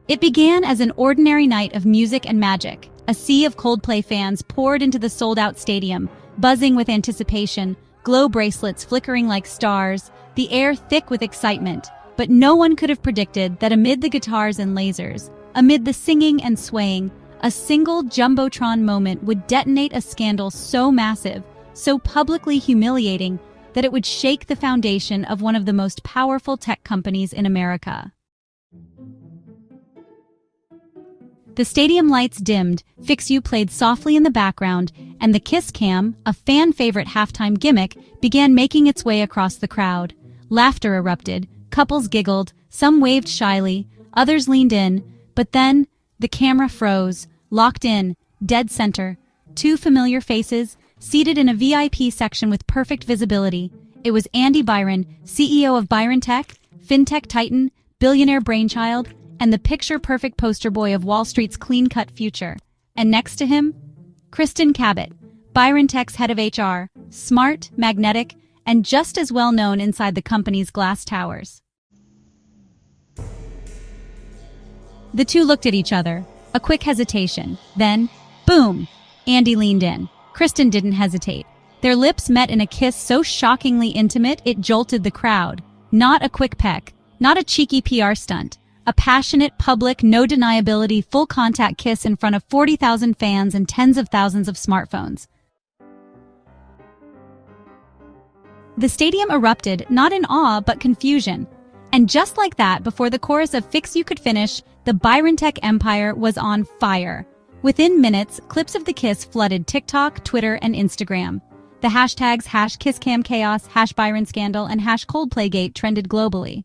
It began as an ordinary night of music and magic. A sea of Coldplay fans poured into the sold-out stadium, buzzing with anticipation, glow bracelets flickering like stars, the air thick with excitement. But no one could have predicted that amid the guitars and lasers, amid the singing and swaying, a single Jumbotron moment would detonate a scandal so massive, so publicly humiliating, that it would shake the foundation of one of the most powerful tech companies in America. The stadium lights dimmed, Fix You played softly in the background, and the Kiss Cam, a fan-favorite halftime gimmick, began making its way across the crowd. Laughter erupted, couples giggled, some waved shyly, others leaned in, but then the camera froze, locked in, dead center. Two familiar faces, seated in a VIP section with perfect visibility. It was Andy Byron, CEO of Byron Tech, fintech titan, billionaire brainchild, and the picture-perfect poster boy of Wall Street's clean-cut future. And next to him, Kristen Cabot, Byron Tech's head of HR, smart, magnetic, and just as well known inside the company's glass towers. The two looked at each other, a quick hesitation. Then, boom! Andy leaned in. Kristen didn't hesitate. Their lips met in a kiss so shockingly intimate it jolted the crowd. Not a quick peck, not a cheeky PR stunt. A passionate, public, no-deniability, full-contact kiss in front of 40,000 fans and tens of thousands of smartphones. The stadium erupted, not in awe, but confusion. And just like that, before the chorus of Fix You could finish, the Byron Tech empire was on fire. Within minutes, clips of the kiss flooded TikTok, Twitter, and Instagram. The hashtags #KissCamChaos, #ByronScandal, and #ColdplayGate trended globally.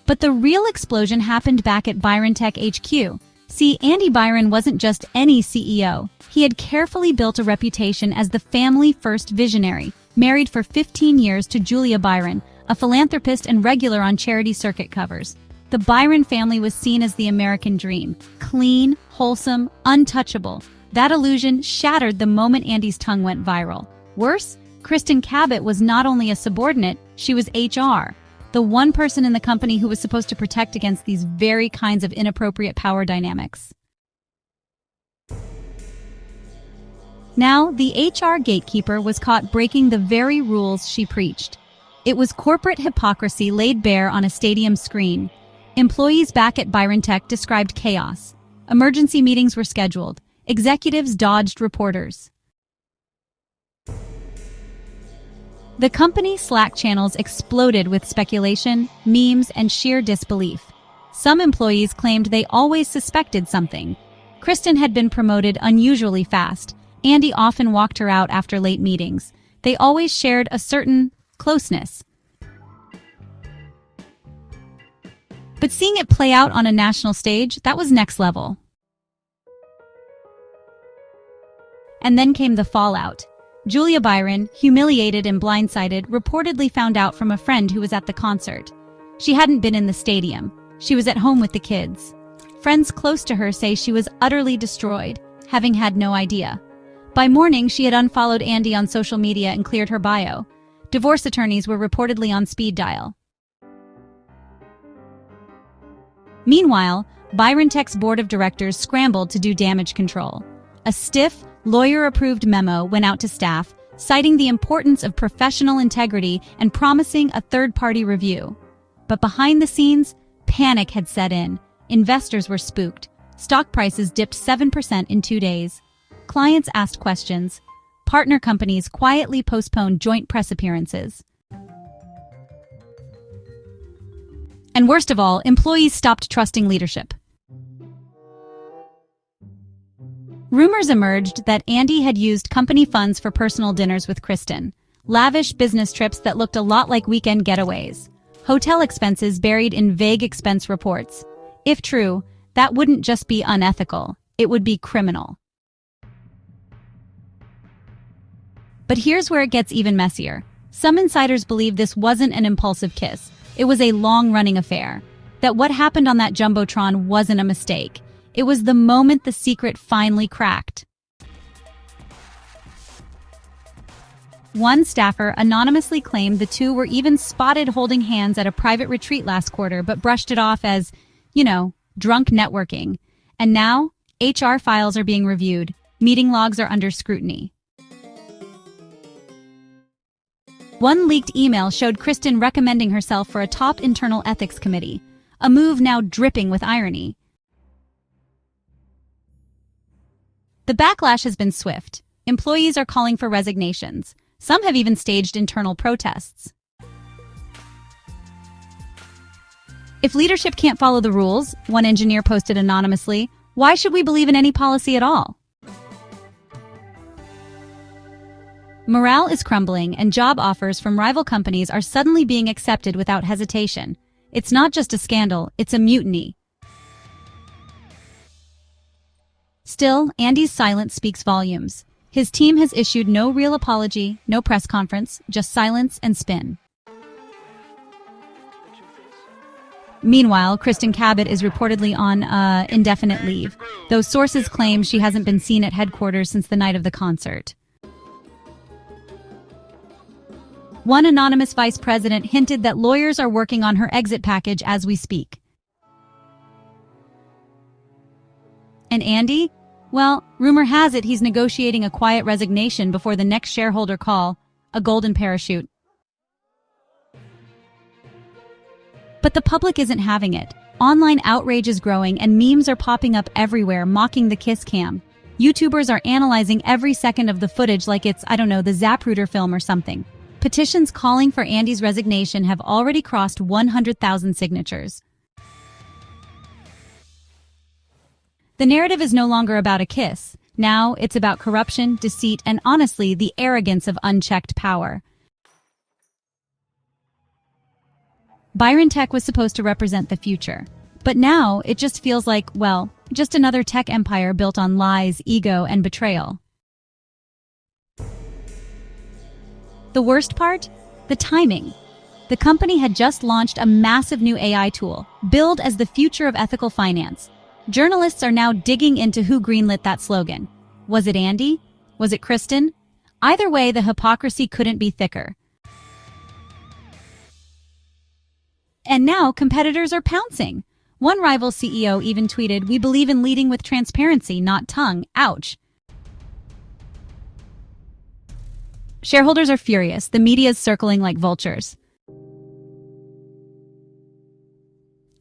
But the real explosion happened back at Byron Tech HQ. See, Andy Byron wasn't just any CEO. He had carefully built a reputation as the family-first visionary, married for 15 years to Julia Byron, a philanthropist and regular on charity circuit covers. The Byron family was seen as the American dream, clean, wholesome, untouchable. That illusion shattered the moment Andy's tongue went viral. Worse, Kristen Cabot was not only a subordinate, she was HR. The one person in the company who was supposed to protect against these very kinds of inappropriate power dynamics. Now, the HR gatekeeper was caught breaking the very rules she preached. It was corporate hypocrisy laid bare on a stadium screen. Employees back at Byron Tech described chaos. Emergency meetings were scheduled. Executives dodged reporters. The company's Slack channels exploded with speculation, memes, and sheer disbelief. Some employees claimed they always suspected something. Kristen had been promoted unusually fast. Andy often walked her out after late meetings. They always shared a certain closeness. But seeing it play out on a national stage, that was next level. And then came the fallout. Julia Byron, humiliated and blindsided, reportedly found out from a friend who was at the concert. She hadn't been in the stadium. She was at home with the kids. Friends close to her say she was utterly destroyed, having had no idea. By morning, she had unfollowed Andy on social media and cleared her bio. Divorce attorneys were reportedly on speed dial. Meanwhile, Byron Tech's board of directors scrambled to do damage control. A stiff, lawyer-approved memo went out to staff, citing the importance of professional integrity and promising a third-party review. But behind the scenes, panic had set in. Investors were spooked. Stock prices dipped 7% in 2 days. Clients asked questions. Partner companies quietly postponed joint press appearances. And worst of all, employees stopped trusting leadership. Rumors emerged that Andy had used company funds for personal dinners with Kristen, lavish business trips that looked a lot like weekend getaways, hotel expenses buried in vague expense reports. If true, that wouldn't just be unethical, it would be criminal. But here's where it gets even messier. Some insiders believe this wasn't an impulsive kiss. It was a long-running affair. That what happened on that Jumbotron wasn't a mistake. It was the moment the secret finally cracked. One staffer anonymously claimed the two were even spotted holding hands at a private retreat last quarter, but brushed it off as, drunk networking. And now, HR files are being reviewed. Meeting logs are under scrutiny. One leaked email showed Kristen recommending herself for a top internal ethics committee, a move now dripping with irony. The backlash has been swift. Employees are calling for resignations. Some have even staged internal protests. If leadership can't follow the rules, one engineer posted anonymously, why should we believe in any policy at all? Morale is crumbling, and job offers from rival companies are suddenly being accepted without hesitation. It's not just a scandal, it's a mutiny. Still, Andy's silence speaks volumes. His team has issued no real apology, no press conference, just silence and spin. Meanwhile, Kristen Cabot is reportedly on indefinite leave, though sources claim she hasn't been seen at headquarters since the night of the concert. One anonymous vice president hinted that lawyers are working on her exit package as we speak. And Andy? Well, rumor has it he's negotiating a quiet resignation before the next shareholder call, a golden parachute. But the public isn't having it. Online outrage is growing and memes are popping up everywhere mocking the kiss cam. YouTubers are analyzing every second of the footage like it's, the Zapruder film or something. Petitions calling for Andy's resignation have already crossed 100,000 signatures. The narrative is no longer about a kiss. Now it's about corruption, deceit, and honestly, the arrogance of unchecked power. Byron Tech was supposed to represent the future. But now it just feels like, just another tech empire built on lies, ego, and betrayal. The worst part? The timing. The company had just launched a massive new AI tool, billed as the future of ethical finance. Journalists are now digging into who greenlit that slogan. Was it Andy? Was it Kristen? Either way, the hypocrisy couldn't be thicker. And now competitors are pouncing. One rival CEO even tweeted, "We believe in leading with transparency, not tongue. Ouch." Shareholders are furious. The media is circling like vultures.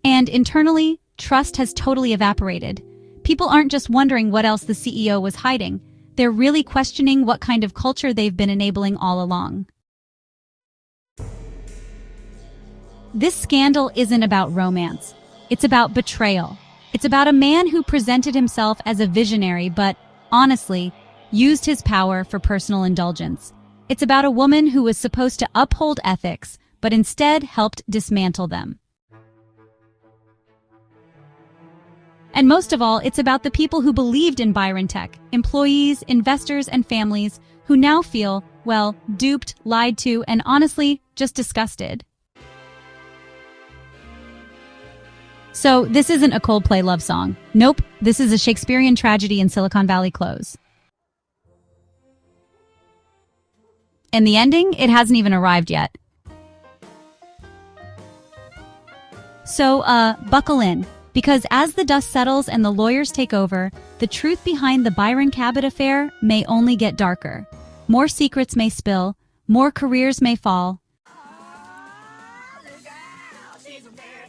And internally, trust has totally evaporated. People aren't just wondering what else the CEO was hiding. They're really questioning what kind of culture they've been enabling all along. This scandal isn't about romance. It's about betrayal. It's about a man who presented himself as a visionary but, honestly, used his power for personal indulgence. It's about a woman who was supposed to uphold ethics, but instead helped dismantle them. And most of all, it's about the people who believed in Byron Tech, employees, investors, and families who now feel, duped, lied to, and honestly, just disgusted. So, this isn't a Coldplay love song. Nope, this is a Shakespearean tragedy in Silicon Valley clothes. And the ending? It hasn't even arrived yet. So, buckle in. Because as the dust settles and the lawyers take over, the truth behind the Byron Cabot affair may only get darker. More secrets may spill, more careers may fall.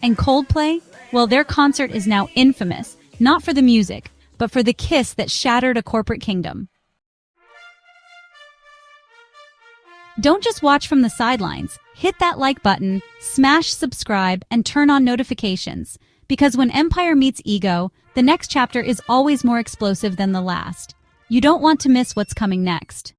And Coldplay? Well, their concert is now infamous, not for the music, but for the kiss that shattered a corporate kingdom. Don't just watch from the sidelines. Hit that like button, smash subscribe, and turn on notifications. Because when empire meets ego, the next chapter is always more explosive than the last. You don't want to miss what's coming next.